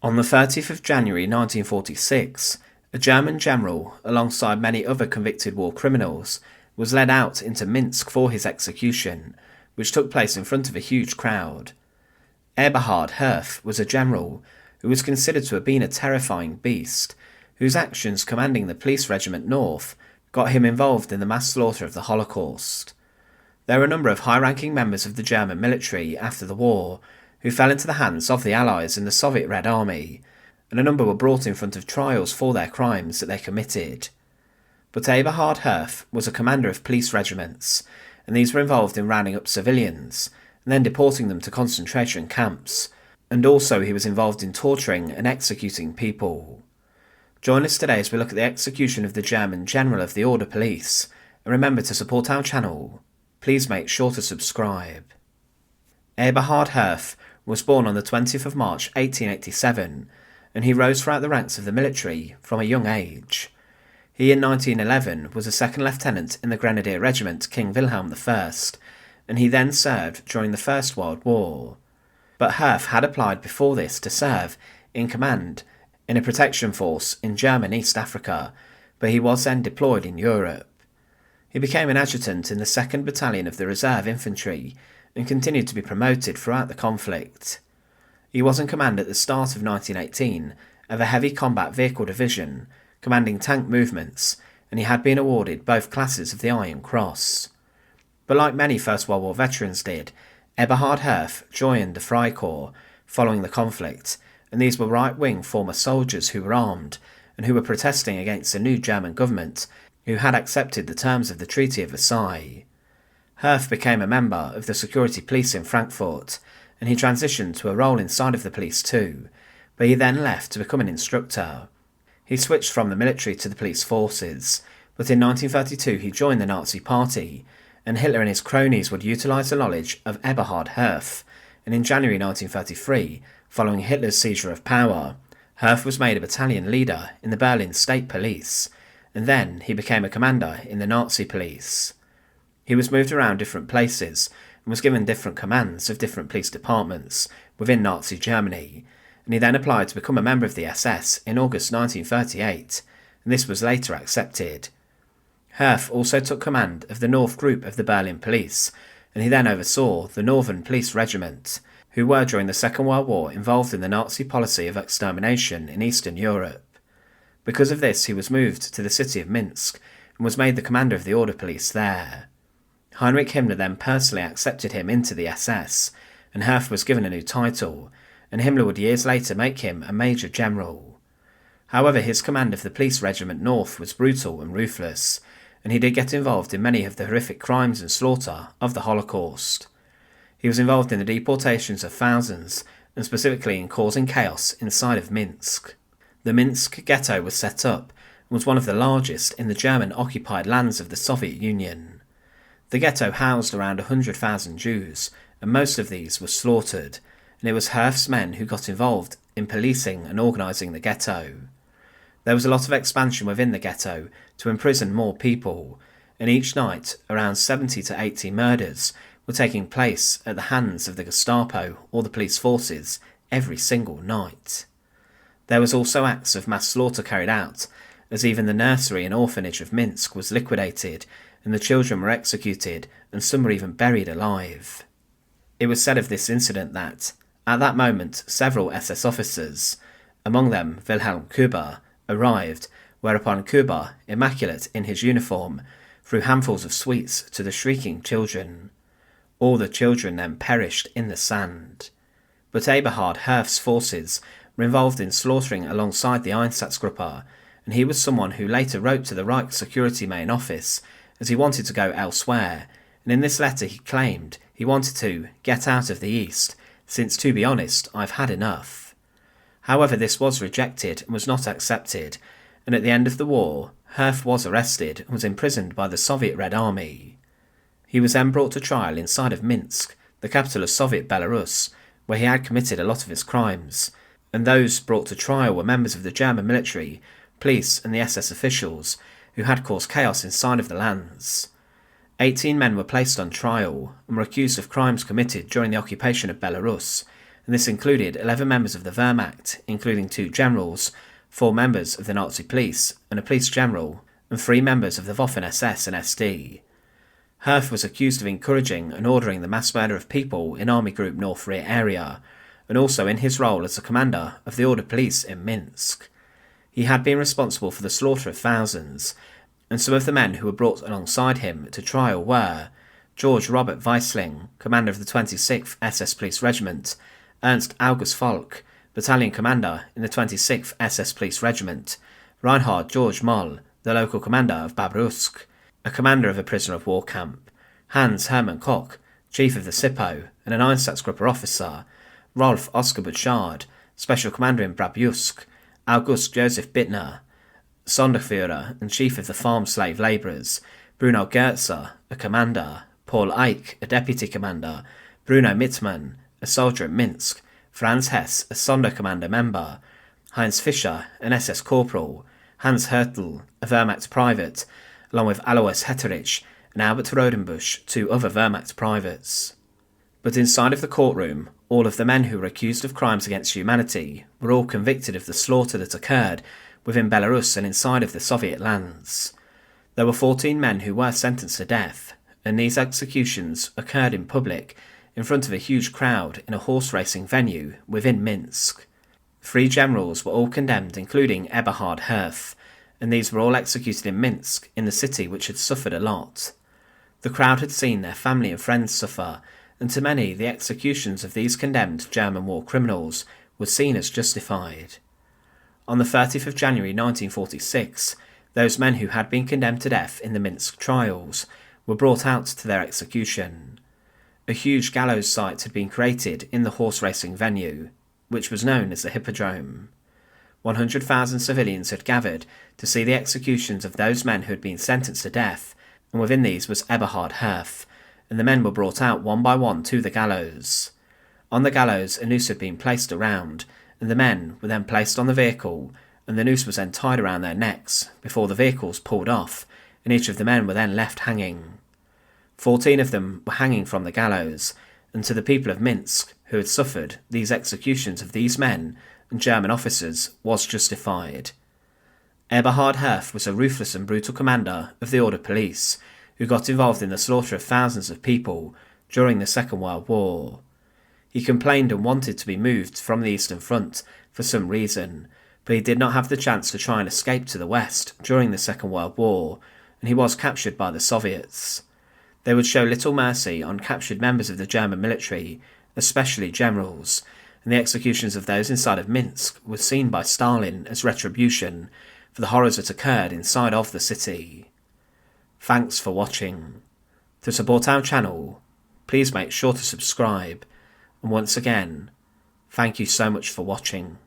On the 30th of January 1946, a German general, alongside many other convicted war criminals, was led out into Minsk for his execution, which took place in front of a huge crowd. Eberhard Herf was a general who was considered to have been a terrifying beast, whose actions commanding the Police Regiment North got him involved in the mass slaughter of the Holocaust. There were a number of high-ranking members of the German military after the war who fell into the hands of the Allies and the Soviet Red Army, and a number were brought in front of trials for their crimes that they committed. But Eberhard Herf was a commander of police regiments, and these were involved in rounding up civilians and then deporting them to concentration camps, and also he was involved in torturing and executing people. Join us today as we look at the execution of the German General of the Order Police, and remember to support our channel. Please make sure to subscribe. Eberhard Herf was born on the 20th of March 1887, and he rose throughout the ranks of the military from a young age. He in 1911 was a second lieutenant in the Grenadier Regiment King Wilhelm I, and he then served during the First World War. But Herf had applied before this to serve in command in a protection force in German East Africa, but he was then deployed in Europe. He became an adjutant in the 2nd Battalion of the Reserve Infantry and continued to be promoted throughout the conflict. He was in command at the start of 1918 of a heavy combat vehicle division, commanding tank movements, and he had been awarded both classes of the Iron Cross. But like many First World War veterans did, Eberhard Herf joined the Freikorps following the conflict, and these were right-wing former soldiers who were armed and who were protesting against the new German government who had accepted the terms of the Treaty of Versailles. Herf became a member of the security police in Frankfurt, and he transitioned to a role inside of the police too, but he then left to become an instructor. He switched from the military to the police forces, but in 1932 he joined the Nazi Party, and Hitler and his cronies would utilise the knowledge of Eberhard Herf, and in January 1933, following Hitler's seizure of power, Herf was made a battalion leader in the Berlin State Police, and then he became a commander in the Nazi police. He was moved around different places and was given different commands of different police departments within Nazi Germany, and he then applied to become a member of the SS in August 1938, and this was later accepted. Herf also took command of the North Group of the Berlin Police, and he then oversaw the Northern Police Regiment, who were during the Second World War involved in the Nazi policy of extermination in Eastern Europe. Because of this, he was moved to the city of Minsk and was made the commander of the Order Police there. Heinrich Himmler then personally accepted him into the SS, and Herf was given a new title, and Himmler would years later make him a Major General. However, his command of the Police Regiment North was brutal and ruthless, and he did get involved in many of the horrific crimes and slaughter of the Holocaust. He was involved in the deportations of thousands, and specifically in causing chaos inside of Minsk. The Minsk Ghetto was set up and was one of the largest in the German-occupied lands of the Soviet Union. The ghetto housed around 100,000 Jews, and most of these were slaughtered, and it was Herf's men who got involved in policing and organising the ghetto. There was a lot of expansion within the ghetto to imprison more people, and each night around 70 to 80 murders were taking place at the hands of the Gestapo or the police forces every single night. There was also acts of mass slaughter carried out, as even the nursery and orphanage of Minsk was liquidated, and the children were executed, and some were even buried alive. It was said of this incident that, at that moment, several SS officers, among them Wilhelm Kuber, arrived, whereupon Kuber, immaculate in his uniform, threw handfuls of sweets to the shrieking children. All the children then perished in the sand. But Eberhard Herf's forces were involved in slaughtering alongside the Einsatzgruppe, and he was someone who later wrote to the Reich Security Main Office as he wanted to go elsewhere, and in this letter he claimed he wanted to get out of the East, since to be honest, I've had enough. However, this was rejected and was not accepted, and at the end of the war, Herf was arrested and was imprisoned by the Soviet Red Army. He was then brought to trial inside of Minsk, the capital of Soviet Belarus, where he had committed a lot of his crimes, and those brought to trial were members of the German military, police and the SS officials who had caused chaos inside of the lands. 18 men were placed on trial and were accused of crimes committed during the occupation of Belarus, and and this included 11 members of the Wehrmacht, including 2 generals, 4 members of the Nazi police and a police general, and 3 members of the Waffen-SS and SD. Herf was accused of encouraging and ordering the mass murder of people in Army Group North Rear area, and also in his role as the commander of the Order Police in Minsk. He had been responsible for the slaughter of thousands, and some of the men who were brought alongside him to trial were George Robert Weissling, commander of the 26th SS Police Regiment, Ernst August Falk, battalion commander in the 26th SS Police Regiment, Reinhard George Moll, the local commander of Babrusk, a commander of a prisoner of war camp, Hans Hermann Koch, chief of the SIPO and an Einsatzgruppe officer, Rolf Oskar Butchard, special commander in Brabjusk, August Joseph Bittner, Sonderführer and chief of the farm slave labourers, Bruno Goetzer, a commander, Paul Eich, a deputy commander, Bruno Mittmann, a soldier at Minsk, Franz Hess, a Sonderkommando member, Heinz Fischer, an SS corporal, Hans Hertel, a Wehrmacht private, along with Alois Hetterich and Albert Rodenbusch, 2 other Wehrmacht privates. But inside of the courtroom, all of the men who were accused of crimes against humanity were all convicted of the slaughter that occurred within Belarus and inside of the Soviet lands. There were 14 men who were sentenced to death, and these executions occurred in public in front of a huge crowd in a horse racing venue within Minsk. 3 generals were all condemned, including Eberhard Herf, and these were all executed in Minsk, in the city which had suffered a lot. The crowd had seen their family and friends suffer, and to many the executions of these condemned German war criminals was seen as justified. On the 30th of January 1946, those men who had been condemned to death in the Minsk trials were brought out to their execution. A huge gallows site had been created in the horse racing venue, which was known as the Hippodrome. 100,000 civilians had gathered to see the executions of those men who had been sentenced to death, and within these was Eberhard Herf, and the men were brought out one by one to the gallows. On the gallows a noose had been placed around, and the men were then placed on the vehicle, and the noose was then tied around their necks before the vehicles pulled off, and each of the men were then left hanging. 14 of them were hanging from the gallows, and to the people of Minsk who had suffered these executions of these men and German officers was justified. Eberhard Herf was a ruthless and brutal commander of the Order Police who got involved in the slaughter of thousands of people during the Second World War. He complained and wanted to be moved from the Eastern Front for some reason, but he did not have the chance to try and escape to the West during the Second World War, and he was captured by the Soviets. They would show little mercy on captured members of the German military, especially generals, and the executions of those inside of Minsk were seen by Stalin as retribution for the horrors that occurred inside of the city. Thanks for watching. To support our channel, please make sure to subscribe, and once again, thank you so much for watching.